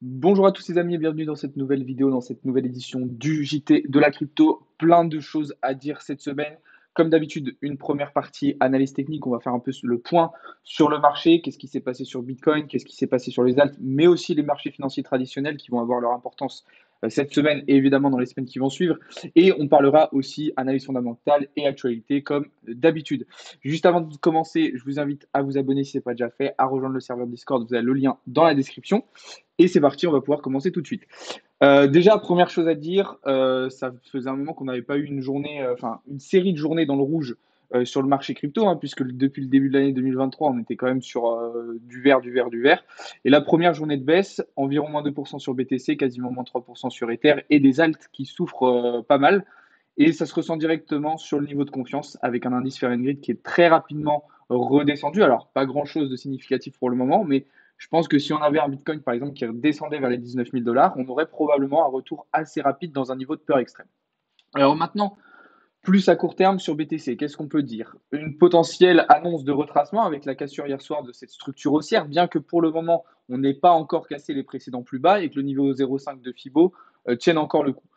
Bonjour à tous les amis et bienvenue dans cette nouvelle vidéo, dans cette nouvelle édition du JT de la crypto. Plein de choses à dire cette semaine. Comme d'habitude, une première partie analyse technique. On va faire un peu le point sur le marché. Qu'est-ce qui s'est passé sur Bitcoin? Qu'est-ce qui s'est passé sur les alts? Mais aussi les marchés financiers traditionnels qui vont avoir leur importance cette semaine et évidemment dans les semaines qui vont suivre. Et on parlera aussi analyse fondamentale et actualité comme d'habitude. Juste avant de commencer, je vous invite à vous abonner si ce n'est pas déjà fait, à rejoindre le serveur Discord. Vous avez le lien dans la description. Et c'est parti, on va pouvoir commencer tout de suite. Déjà, première chose à dire, ça faisait un moment qu'on n'avait pas eu une journée, enfin une série de journées dans le rouge sur le marché crypto, hein, puisque depuis le début de l'année 2023, on était quand même sur du vert, du vert, du vert. Et la première journée de baisse, environ moins 2% sur BTC, quasiment moins 3% sur Ether, et des alts qui souffrent pas mal. Et ça se ressent directement sur le niveau de confiance avec un indice Fahrenheit qui est très rapidement redescendu. Alors, pas grand-chose de significatif pour le moment, mais je pense que si on avait un Bitcoin, par exemple, qui descendait vers les 19 000 dollars, on aurait probablement un retour assez rapide dans un niveau de peur extrême. Alors maintenant, plus à court terme sur BTC, qu'est-ce qu'on peut dire? Une potentielle annonce de retracement avec la cassure hier soir de cette structure haussière, bien que pour le moment, on n'ait pas encore cassé les précédents plus bas et que le niveau 0,5 de Fibo tienne encore le coup.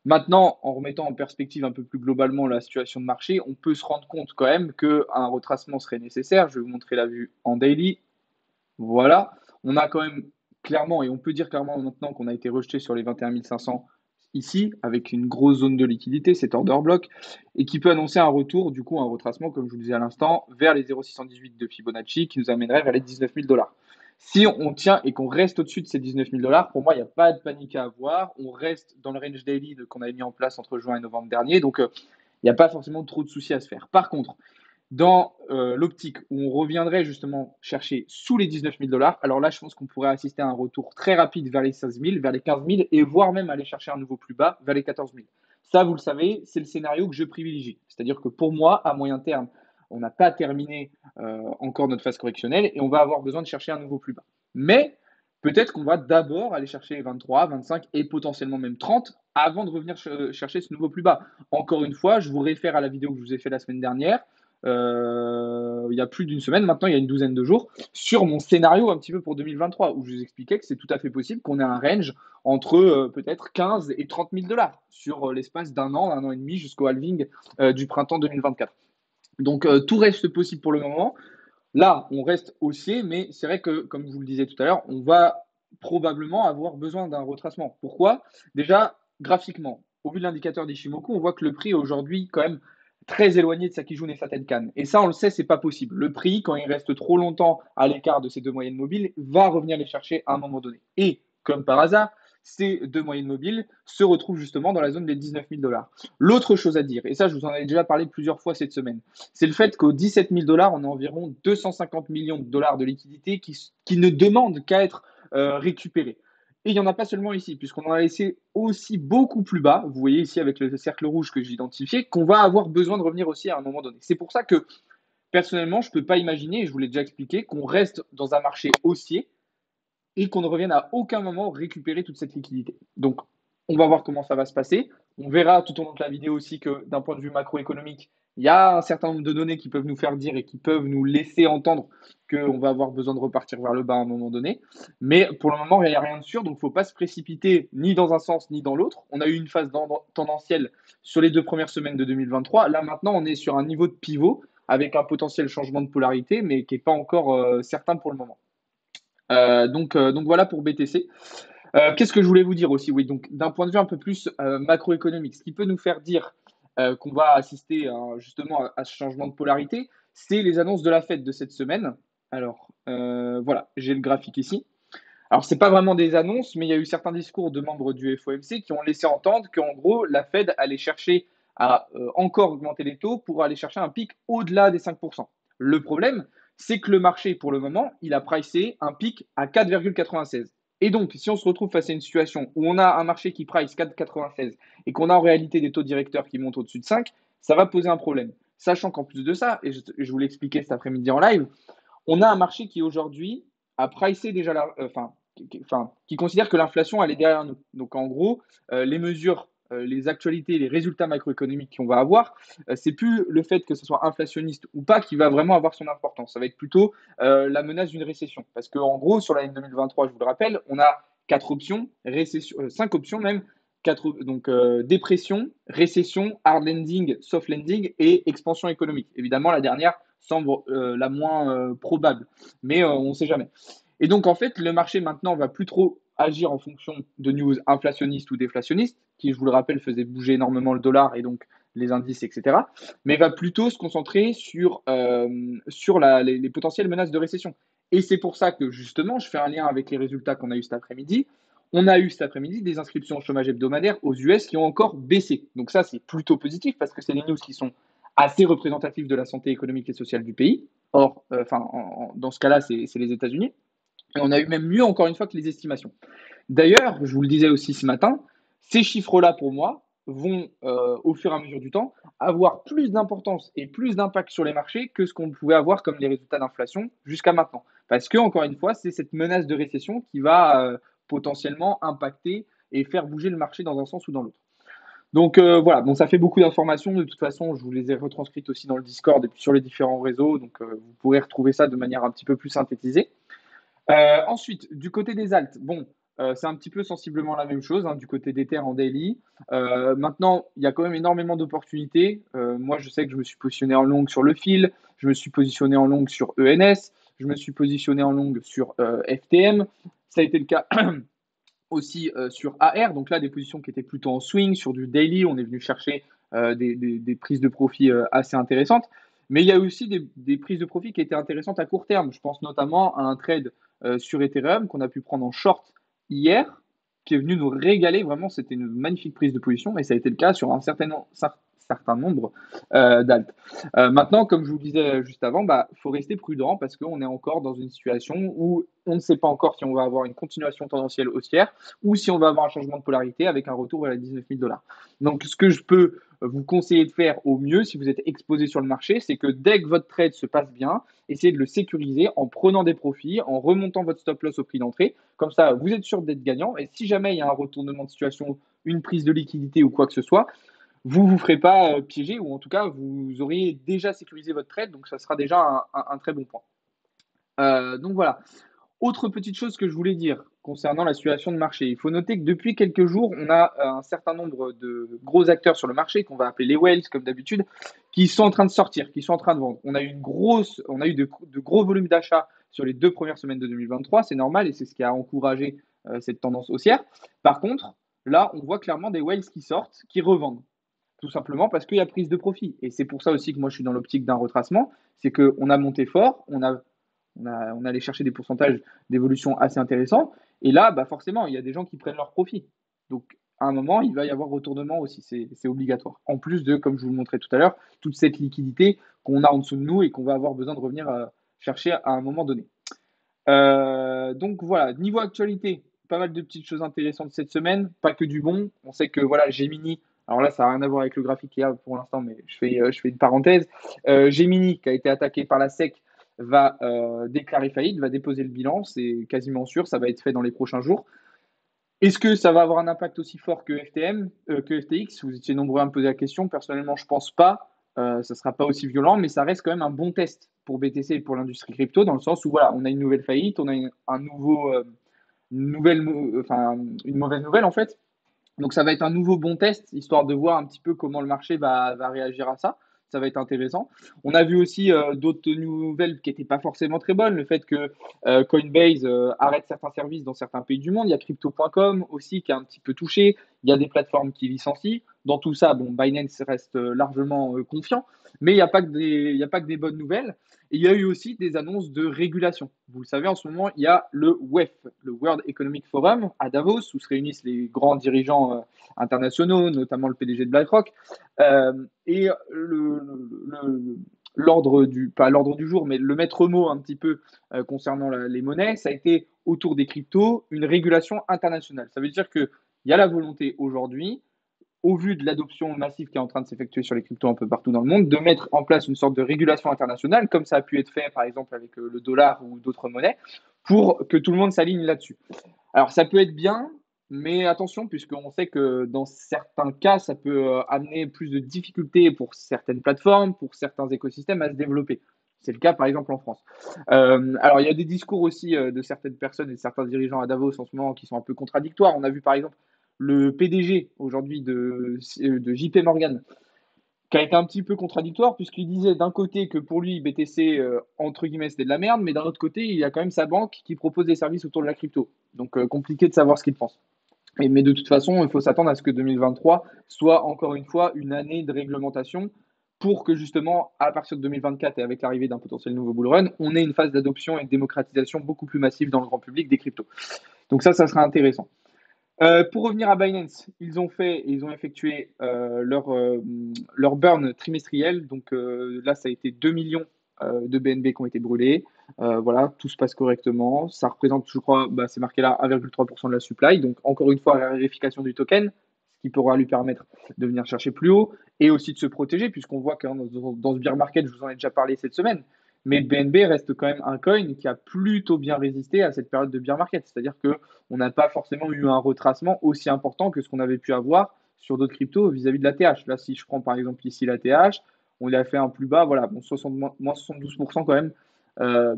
Maintenant, en remettant en perspective un peu plus globalement la situation de marché, on peut se rendre compte quand même qu'un retracement serait nécessaire. Je vais vous montrer la vue en daily. Voilà, on a quand même clairement, et on peut dire clairement maintenant qu'on a été rejeté sur les 21 500 ici, avec une grosse zone de liquidité, cet order block, et qui peut annoncer un retour, du coup un retracement, comme je vous le disais à l'instant, vers les 0,618 de Fibonacci, qui nous amènerait vers les 19 000 dollars. Si on tient et qu'on reste au-dessus de ces 19 000 dollars, pour moi, il n'y a pas de panique à avoir. On reste dans le range daily qu'on avait mis en place entre juin et novembre dernier, donc il n'y a pas forcément trop de soucis à se faire. Par contre, dans l'optique où on reviendrait justement chercher sous les 19 000 dollars, alors là, je pense qu'on pourrait assister à un retour très rapide vers les 16 000, vers les 15 000 et voire même aller chercher un nouveau plus bas vers les 14 000. Ça, vous le savez, c'est le scénario que je privilégie. C'est-à-dire que pour moi, à moyen terme, on n'a pas terminé encore notre phase correctionnelle et on va avoir besoin de chercher un nouveau plus bas. Mais peut-être qu'on va d'abord aller chercher 23, 25 et potentiellement même 30 avant de revenir chercher ce nouveau plus bas. Encore une fois, je vous réfère à la vidéo que je vous ai fait la semaine dernière il y a plus d'une semaine, maintenant il y a une douzaine de jours, sur mon scénario un petit peu pour 2023, où je vous expliquais que c'est tout à fait possible qu'on ait un range entre peut-être 15 et 30 000 dollars sur l'espace d'un an et demi jusqu'au halving du printemps 2024. Donc tout reste possible pour le moment. Là, on reste haussier, mais c'est vrai que, comme je vous le disais tout à l'heure, on va probablement avoir besoin d'un retracement. Pourquoi? Déjà, graphiquement, au vu de l'indicateur d'Ishimoku, on voit que le prix est aujourd'hui quand même très éloigné de Sakijun et Satenkan. Et ça, on le sait, c'est pas possible. Le prix, quand il reste trop longtemps à l'écart de ces deux moyennes mobiles, va revenir les chercher à un moment donné. Et, comme par hasard, ces deux moyennes mobiles se retrouvent justement dans la zone des 19 000 dollars. L'autre chose à dire, et ça, je vous en ai déjà parlé plusieurs fois cette semaine, c'est le fait qu'aux 17 000 dollars, on a environ 250 millions de dollars de liquidités qui ne demandent qu'à être récupérés. Et il n'y en a pas seulement ici, puisqu'on en a laissé aussi beaucoup plus bas, vous voyez ici avec le cercle rouge que j'ai identifié, qu'on va avoir besoin de revenir aussi à un moment donné. C'est pour ça que, personnellement, je ne peux pas imaginer, et je vous l'ai déjà expliqué, qu'on reste dans un marché haussier et qu'on ne revienne à aucun moment récupérer toute cette liquidité. Donc, on va voir comment ça va se passer. On verra tout au long de la vidéo aussi que d'un point de vue macroéconomique, il y a un certain nombre de données qui peuvent nous faire dire et qui peuvent nous laisser entendre qu'on va avoir besoin de repartir vers le bas à un moment donné. Mais pour le moment, il n'y a rien de sûr, donc il ne faut pas se précipiter ni dans un sens ni dans l'autre. On a eu une phase tendancielle sur les 2 premières semaines de 2023. Là, maintenant, on est sur un niveau de pivot avec un potentiel changement de polarité, mais qui n'est pas encore certain pour le moment. Donc voilà pour BTC. Qu'est-ce que je voulais vous dire aussi? Oui, donc d'un point de vue un peu plus macroéconomique, ce qui peut nous faire dire qu'on va assister justement à ce changement de polarité, c'est les annonces de la Fed de cette semaine. Alors voilà, j'ai le graphique ici. Alors c'est pas vraiment des annonces, mais il y a eu certains discours de membres du FOMC qui ont laissé entendre qu'en gros la Fed allait chercher à encore augmenter les taux pour aller chercher un pic au-delà des 5%. Le problème, c'est que le marché, pour le moment, il a pricé un pic à 4,96. Et donc, si on se retrouve face à une situation où on a un marché qui price 4,96 et qu'on a en réalité des taux directeurs qui montent au-dessus de 5, ça va poser un problème. Sachant qu'en plus de ça, et je vous l'ai expliqué cet après-midi en live, on a un marché qui aujourd'hui a pricé déjà qui considère que l'inflation elle est derrière nous. Donc en gros, les mesures, les actualités, les résultats macroéconomiques qu'on va avoir, c'est plus le fait que ce soit inflationniste ou pas qui va vraiment avoir son importance. Ça va être plutôt la menace d'une récession. Parce qu'en gros, sur l'année 2023, je vous le rappelle, on a quatre options, récession, cinq options même, donc dépression, récession, hard landing, soft landing et expansion économique. Évidemment, la dernière semble la moins probable, mais on ne sait jamais. Et donc, en fait, le marché maintenant va plus trop agir en fonction de news inflationnistes ou déflationnistes, qui, je vous le rappelle, faisaient bouger énormément le dollar et donc les indices, etc., mais va plutôt se concentrer sur les potentielles menaces de récession. Et c'est pour ça que, justement, je fais un lien avec les résultats qu'on a eu cet après-midi. On a eu cet après-midi des inscriptions au chômage hebdomadaire aux US qui ont encore baissé. Donc ça, c'est plutôt positif parce que c'est des news qui sont assez représentatives de la santé économique et sociale du pays. Or, dans ce cas-là, c'est les États-Unis. Et on a eu même mieux, encore une fois, que les estimations. D'ailleurs, je vous le disais aussi ce matin, ces chiffres-là, pour moi, vont, au fur et à mesure du temps, avoir plus d'importance et plus d'impact sur les marchés que ce qu'on pouvait avoir comme les résultats d'inflation jusqu'à maintenant. Parce que, encore une fois, c'est cette menace de récession qui va potentiellement impacter et faire bouger le marché dans un sens ou dans l'autre. Donc voilà, bon, ça fait beaucoup d'informations. De toute façon, je vous les ai retranscrites aussi dans le Discord et puis sur les différents réseaux. Donc vous pourrez retrouver ça de manière un petit peu plus synthétisée. Ensuite, du côté des alts, bon, c'est un petit peu sensiblement la même chose, hein, du côté des terres en daily. Maintenant, il y a quand même énormément d'opportunités. Moi, je sais que je me suis positionné en long sur le fil, je me suis positionné en long sur ENS, je me suis positionné en long sur FTM. Ça a été le cas aussi sur AR, donc là, des positions qui étaient plutôt en swing, sur du daily, on est venu chercher des prises de profit assez intéressantes. Mais il y a aussi des prises de profit qui étaient intéressantes à court terme. Je pense notamment à un trade sur Ethereum qu'on a pu prendre en short hier, qui est venu nous régaler. Vraiment, c'était une magnifique prise de position et ça a été le cas sur un certain nombre d'alt. Maintenant, comme je vous le disais juste avant, il faut rester prudent parce qu'on est encore dans une situation où on ne sait pas encore si on va avoir une continuation tendancielle haussière ou si on va avoir un changement de polarité avec un retour vers les 19 000 $. Donc, ce que je peux vous conseiller de faire au mieux si vous êtes exposé sur le marché, c'est que dès que votre trade se passe bien, essayez de le sécuriser en prenant des profits, en remontant votre stop loss au prix d'entrée. Comme ça, vous êtes sûr d'être gagnant. Et si jamais il y a un retournement de situation, une prise de liquidité ou quoi que ce soit, vous ne vous ferez pas piéger ou en tout cas, vous auriez déjà sécurisé votre trade. Donc, ça sera déjà un très bon point. Donc voilà. Autre petite chose que je voulais dire concernant la situation de marché, il faut noter que depuis quelques jours, on a un certain nombre de gros acteurs sur le marché, qu'on va appeler les whales comme d'habitude, qui sont en train de sortir, qui sont en train de vendre. On a eu de gros volumes d'achats sur les 2 premières semaines de 2023, c'est normal et c'est ce qui a encouragé cette tendance haussière. Par contre, là, on voit clairement des whales qui sortent, qui revendent. Tout simplement parce qu'il y a prise de profit. Et c'est pour ça aussi que moi je suis dans l'optique d'un retracement, c'est qu'on a monté fort, on allait chercher des pourcentages d'évolution assez intéressants. Et là, forcément, il y a des gens qui prennent leur profit. Donc, à un moment, il va y avoir retournement aussi, c'est obligatoire. En plus de, comme je vous le montrais tout à l'heure, toute cette liquidité qu'on a en dessous de nous et qu'on va avoir besoin de revenir chercher à un moment donné. Donc voilà, niveau actualité, pas mal de petites choses intéressantes cette semaine, pas que du bon. On sait que voilà, Gemini, alors là, ça n'a rien à voir avec le graphique qu'il y a pour l'instant, mais je fais une parenthèse. Gemini, qui a été attaqué par la SEC, va déclarer faillite, va déposer le bilan, c'est quasiment sûr, ça va être fait dans les prochains jours. Est-ce que ça va avoir un impact aussi fort que que FTX? Vous étiez nombreux à me poser la question. Personnellement, je pense pas. Ça ne sera pas aussi violent, mais ça reste quand même un bon test pour BTC et pour l'industrie crypto, dans le sens où voilà, on a une nouvelle faillite, on a une mauvaise nouvelle en fait. Donc ça va être un nouveau bon test, histoire de voir un petit peu comment le marché va réagir à ça. Ça va être intéressant. On a vu aussi d'autres nouvelles qui n'étaient pas forcément très bonnes. Le fait que Coinbase arrête certains services dans certains pays du monde. Il y a Crypto.com aussi qui est un petit peu touché. Il y a des plateformes qui licencient. Dans tout ça, bon, Binance reste largement confiant. Mais il n'y a pas que des bonnes nouvelles. Et il y a eu aussi des annonces de régulation. Vous le savez, en ce moment, il y a le WEF, le World Economic Forum, à Davos, où se réunissent les grands dirigeants internationaux, notamment le PDG de BlackRock. Et pas l'ordre du jour, mais le maître mot un petit peu concernant les monnaies, ça a été autour des cryptos, une régulation internationale. Ça veut dire qu'il y a la volonté aujourd'hui, au vu de l'adoption massive qui est en train de s'effectuer sur les cryptos un peu partout dans le monde, de mettre en place une sorte de régulation internationale, comme ça a pu être fait par exemple avec le dollar ou d'autres monnaies, pour que tout le monde s'aligne là-dessus. Alors ça peut être bien, mais attention, puisqu'on sait que dans certains cas, ça peut amener plus de difficultés pour certaines plateformes, pour certains écosystèmes à se développer. C'est le cas par exemple en France. Alors il y a des discours aussi de certaines personnes et de certains dirigeants à Davos en ce moment qui sont un peu contradictoires. On a vu par exemple le PDG aujourd'hui de JP Morgan qui a été un petit peu contradictoire puisqu'il disait d'un côté que pour lui, BTC, entre guillemets, c'était de la merde, mais d'un autre côté, il y a quand même sa banque qui propose des services autour de la crypto. Donc, compliqué de savoir ce qu'il pense. Mais de toute façon, il faut s'attendre à ce que 2023 soit encore une fois une année de réglementation pour que justement, à partir de 2024 et avec l'arrivée d'un potentiel nouveau bull run, on ait une phase d'adoption et de démocratisation beaucoup plus massive dans le grand public des cryptos. Donc ça sera intéressant. Pour revenir à Binance, ils ont effectué leur burn trimestriel. Donc là, ça a été 2 millions de BNB qui ont été brûlés. Voilà, tout se passe correctement. Ça représente, je crois, c'est marqué là, 1,3% de la supply. Donc encore une fois, la vérification du token, ce qui pourra lui permettre de venir chercher plus haut et aussi de se protéger, puisqu'on voit que dans ce bear market, je vous en ai déjà parlé cette semaine, mais BNB reste quand même un coin qui a plutôt bien résisté à cette période de bear market. C'est-à-dire qu'on n'a pas forcément eu un retracement aussi important que ce qu'on avait pu avoir sur d'autres cryptos vis-à-vis de la TH. Là, si je prends par exemple ici la TH, on l'a fait un plus bas, voilà, bon, moins 72% quand même.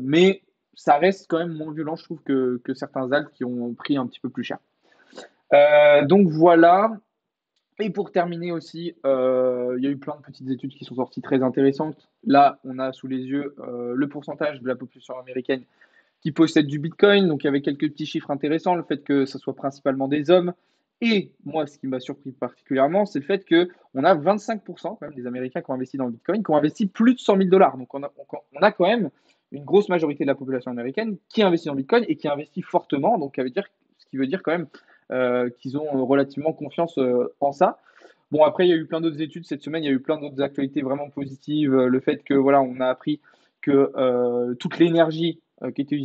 Mais ça reste quand même moins violent, je trouve, que certains alts qui ont pris un petit peu plus cher. Donc voilà. Et pour terminer aussi, il y a eu plein de petites études qui sont sorties très intéressantes. Là, on a sous les yeux le pourcentage de la population américaine qui possède du Bitcoin. Donc, il y avait quelques petits chiffres intéressants. Le fait que ce soit principalement des hommes. Et moi, ce qui m'a surpris particulièrement, c'est le fait qu'on a 25% quand même des Américains qui ont investi dans le Bitcoin, qui ont investi plus de 100 000 dollars. Donc, on a quand même une grosse majorité de la population américaine qui investit dans le Bitcoin et qui investit fortement. Donc, ce qui veut dire quand même qu'ils ont relativement confiance en ça. Bon, après, il y a eu plein d'autres études cette semaine, il y a eu plein d'autres actualités vraiment positives. Le fait que, voilà, on a appris que toute l'énergie qui était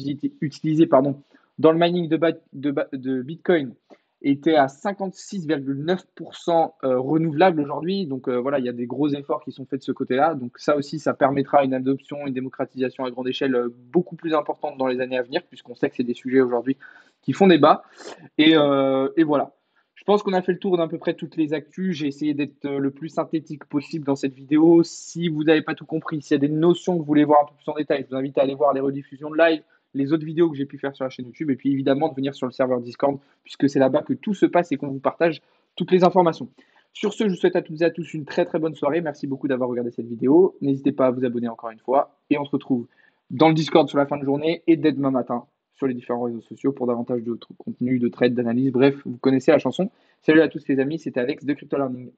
utilisée pardon, dans le mining de Bitcoin était à 56,9% renouvelable aujourd'hui. Donc voilà, il y a des gros efforts qui sont faits de ce côté-là. Donc ça aussi, ça permettra une adoption, une démocratisation à grande échelle beaucoup plus importante dans les années à venir, puisqu'on sait que c'est des sujets aujourd'hui qui font débat. Et voilà. Je pense qu'on a fait le tour d'à peu près toutes les actus. J'ai essayé d'être le plus synthétique possible dans cette vidéo. Si vous n'avez pas tout compris, s'il y a des notions que vous voulez voir un peu plus en détail, je vous invite à aller voir les rediffusions de live, les autres vidéos que j'ai pu faire sur la chaîne YouTube, et puis évidemment de venir sur le serveur Discord, puisque c'est là-bas que tout se passe et qu'on vous partage toutes les informations. Sur ce, je vous souhaite à toutes et à tous une très très bonne soirée. Merci beaucoup d'avoir regardé cette vidéo. N'hésitez pas à vous abonner encore une fois, et on se retrouve dans le Discord sur la fin de journée et dès demain matin sur les différents réseaux sociaux pour davantage de contenu, de trade, d'analyse. Bref, vous connaissez la chanson. Salut à tous les amis, c'était Alex de Crypto Learning.